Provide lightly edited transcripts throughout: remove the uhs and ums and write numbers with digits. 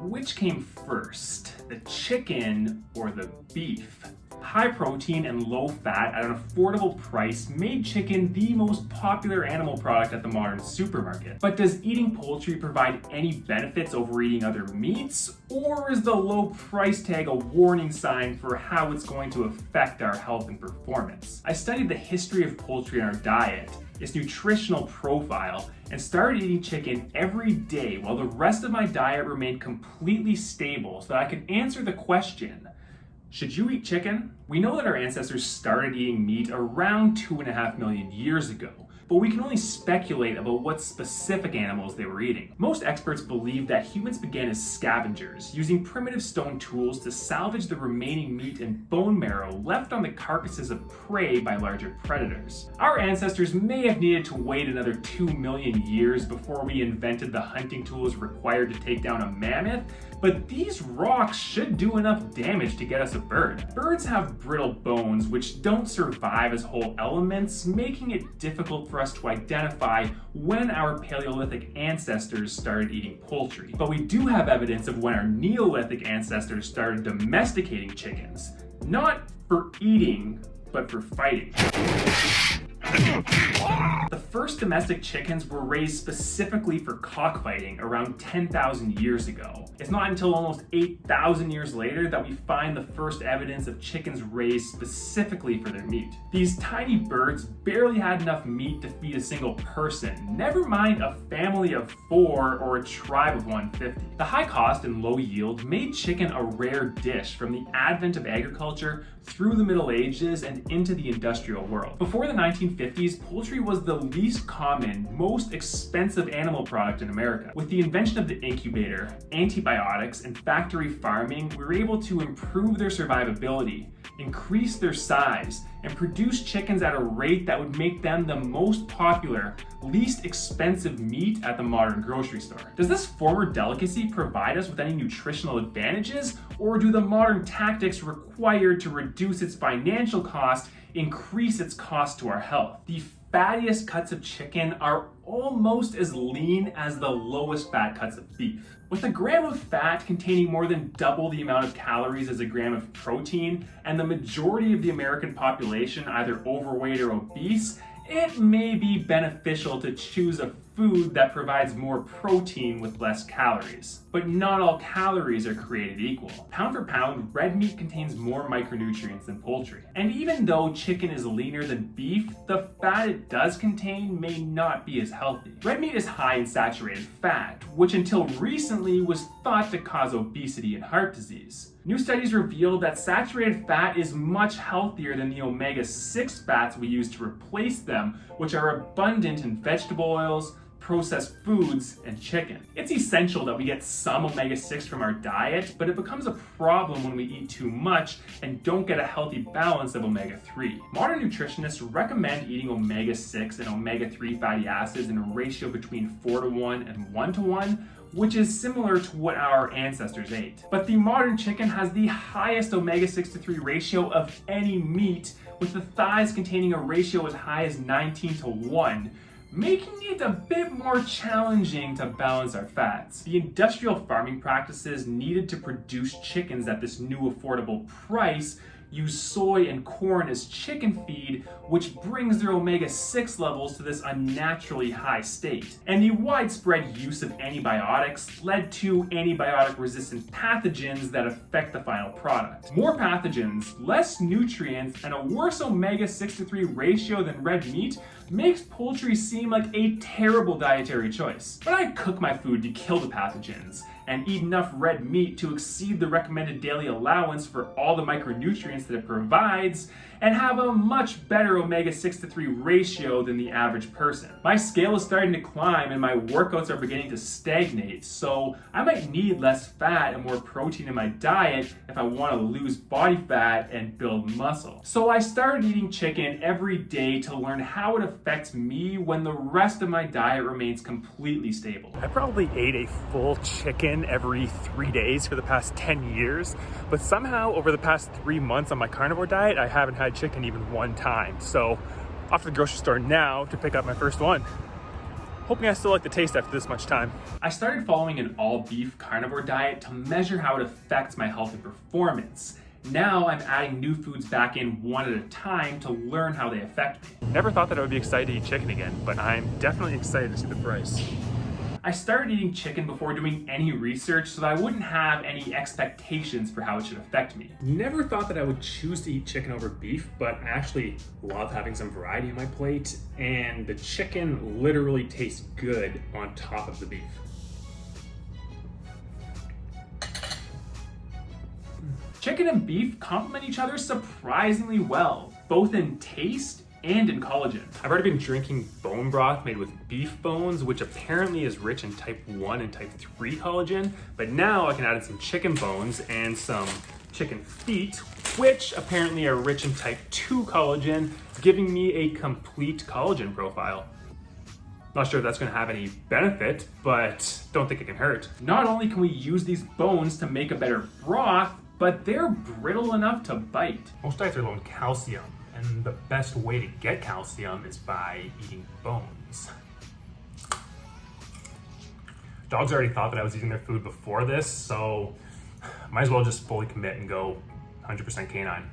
Which came first, the chicken or the beef? High protein and low fat at an affordable price made chicken the most popular animal product at the modern supermarket. But does eating poultry provide any benefits over eating other meats? Or is the low price tag a warning sign for how it's going to affect our health and performance? I studied the history of poultry in our diet, its nutritional profile, and started eating chicken every day while the rest of my diet remained completely stable so that I could answer the question, should you eat chicken? We know that our ancestors started eating meat around 2.5 million years ago, but we can only speculate about what specific animals they were eating. Most experts believe that humans began as scavengers, using primitive stone tools to salvage the remaining meat and bone marrow left on the carcasses of prey by larger predators. Our ancestors may have needed to wait another 2 million years before we invented the hunting tools required to take down a mammoth, but these rocks should do enough damage to get us a bird. Birds have brittle bones which don't survive as whole elements, making it difficult for us to identify when our Paleolithic ancestors started eating poultry. But we do have evidence of when our Neolithic ancestors started domesticating chickens. Not for eating, but for fighting. The first domestic chickens were raised specifically for cockfighting around 10,000 years ago. It's not until almost 8,000 years later that we find the first evidence of chickens raised specifically for their meat. These tiny birds barely had enough meat to feed a single person, never mind a family of 4 or a tribe of 150. The high cost and low yield made chicken a rare dish from the advent of agriculture through the Middle Ages and into the industrial world. Before the 1950s, poultry was the least common, most expensive animal product in America. With the invention of the incubator, antibiotics, and factory farming, we were able to improve their survivability, increase their size, and produce chickens at a rate that would make them the most popular, least expensive meat at the modern grocery store. Does this former delicacy provide us with any nutritional advantages, or do the modern tactics required to reduce its financial cost increase its cost to our health? The fattiest cuts of chicken are almost as lean as the lowest fat cuts of beef. With a gram of fat containing more than double the amount of calories as a gram of protein, and the majority of the American population either overweight or obese, it may be beneficial to choose a food that provides more protein with less calories. But not all calories are created equal. Pound for pound, red meat contains more micronutrients than poultry. And even though chicken is leaner than beef, the fat it does contain may not be as healthy. Red meat is high in saturated fat, which until recently was thought to cause obesity and heart disease. New studies revealed that saturated fat is much healthier than the omega-6 fats we use to replace them, which are abundant in vegetable oils, processed foods, and chicken. It's essential that we get some omega-6 from our diet, but it becomes a problem when we eat too much and don't get a healthy balance of omega-3. Modern nutritionists recommend eating omega-6 and omega-3 fatty acids in a ratio between 4:1 and 1:1, which is similar to what our ancestors ate. But the modern chicken has the highest omega-6 to 3 ratio of any meat, with the thighs containing a ratio as high as 19:1, making it a bit more challenging to balance our fats. The industrial farming practices needed to produce chickens at this new affordable price use soy and corn as chicken feed, which brings their omega-6 levels to this unnaturally high state. And the widespread use of antibiotics led to antibiotic-resistant pathogens that affect the final product. More pathogens, less nutrients, and a worse omega-6 to 3 ratio than red meat makes poultry seem like a terrible dietary choice. But I cook my food to kill the pathogens and eat enough red meat to exceed the recommended daily allowance for all the micronutrients that it provides, and have a much better omega-6 to 3 ratio than the average person. My scale is starting to climb and my workouts are beginning to stagnate, so I might need less fat and more protein in my diet if I want to lose body fat and build muscle. So I started eating chicken every day to learn how it affects me when the rest of my diet remains completely stable. I probably ate a full chicken every 3 days for the past 10 years, but somehow over the past 3 months on my carnivore diet, I haven't had chicken even one time. So off to the grocery store now to pick up my first one. hoping I still like the taste after this much time. I started following an all-beef carnivore diet to measure how it affects my health and performance. Now I'm adding new foods back in one at a time to learn how they affect me. Never thought that I would be excited to eat chicken again, but I'm definitely excited to see the price. I started eating chicken before doing any research so that I wouldn't have any expectations for how it should affect me. Never thought that I would choose to eat chicken over beef, but I actually love having some variety on my plate, and the chicken literally tastes good on top of the beef. Chicken and beef complement each other surprisingly well, both in taste and in collagen. I've already been drinking bone broth made with beef bones, which apparently is rich in type 1 and type 3 collagen, but now I can add in some chicken bones and some chicken feet, which apparently are rich in type 2 collagen, giving me a complete collagen profile. Not sure if that's going to have any benefit, but don't think it can hurt. Not only can we use these bones to make a better broth, but they're brittle enough to bite. Most diets are low in calcium, and the best way to get calcium is by eating bones. Dogs already thought that I was eating their food before this, so might as well just fully commit and go 100% canine.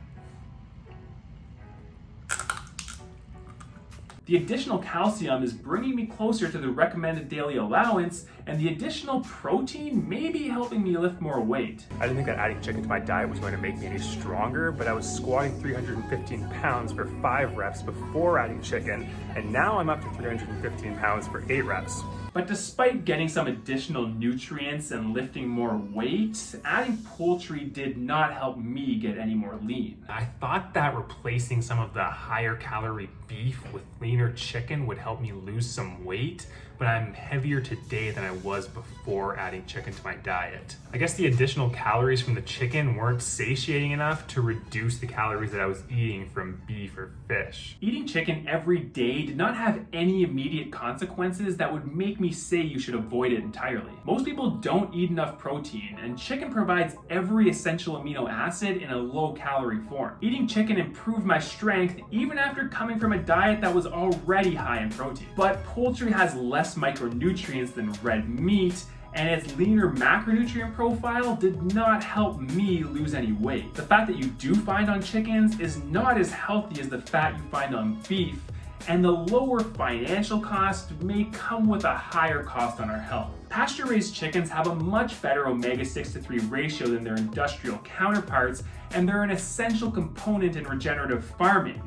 The additional calcium is bringing me closer to the recommended daily allowance, and the additional protein may be helping me lift more weight. I didn't think that adding chicken to my diet was going to make me any stronger, but I was squatting 315 pounds for 5 reps before adding chicken, and now I'm up to 315 pounds for 8 reps. But despite getting some additional nutrients and lifting more weight, adding poultry did not help me get any more lean. I thought that replacing some of the higher calorie beef with leaner chicken would help me lose some weight, but I'm heavier today than I was before adding chicken to my diet. I guess the additional calories from the chicken weren't satiating enough to reduce the calories that I was eating from beef or fish. Eating chicken every day did not have any immediate consequences that would make me say you should avoid it entirely. Most people don't eat enough protein, and chicken provides every essential amino acid in a low-calorie form. Eating chicken improved my strength even after coming from a diet that was already high in protein. But poultry has less micronutrients than red meat, and its leaner macronutrient profile did not help me lose any weight. The fat that you do find on chickens is not as healthy as the fat you find on beef, and the lower financial cost may come with a higher cost on our health. Pasture-raised chickens have a much better omega-6 to 3 ratio than their industrial counterparts, and they're an essential component in regenerative farming,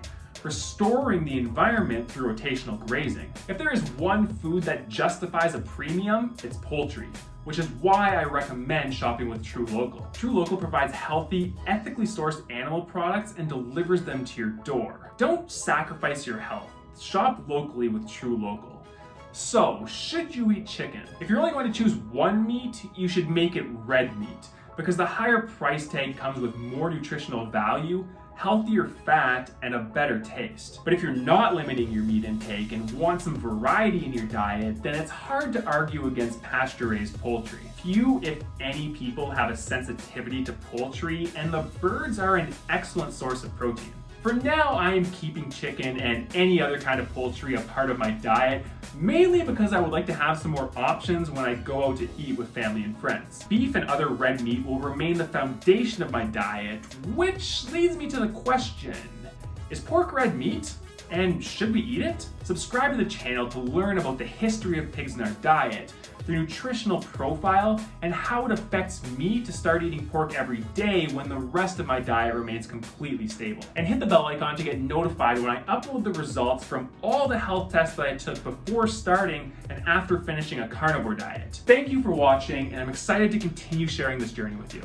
restoring the environment through rotational grazing. If there is one food that justifies a premium, it's poultry, which is why I recommend shopping with True Local. True Local provides healthy, ethically sourced animal products and delivers them to your door. Don't sacrifice your health. Shop locally with True Local. So, should you eat chicken? If you're only going to choose one meat, you should make it red meat, because the higher price tag comes with more nutritional value, healthier fat, and a better taste. But if you're not limiting your meat intake and want some variety in your diet, then it's hard to argue against pasture-raised poultry. Few, if any, people have a sensitivity to poultry, and the birds are an excellent source of protein. For now, I am keeping chicken and any other kind of poultry a part of my diet, mainly because I would like to have some more options when I go out to eat with family and friends. Beef and other red meat will remain the foundation of my diet, which leads me to the question, is pork red meat? And should we eat it? Subscribe to the channel to learn about the history of pigs in our diet, the nutritional profile, and how it affects me to start eating pork every day when the rest of my diet remains completely stable. And hit the bell icon to get notified when I upload the results from all the health tests that I took before starting and after finishing a carnivore diet. Thank you for watching, and I'm excited to continue sharing this journey with you.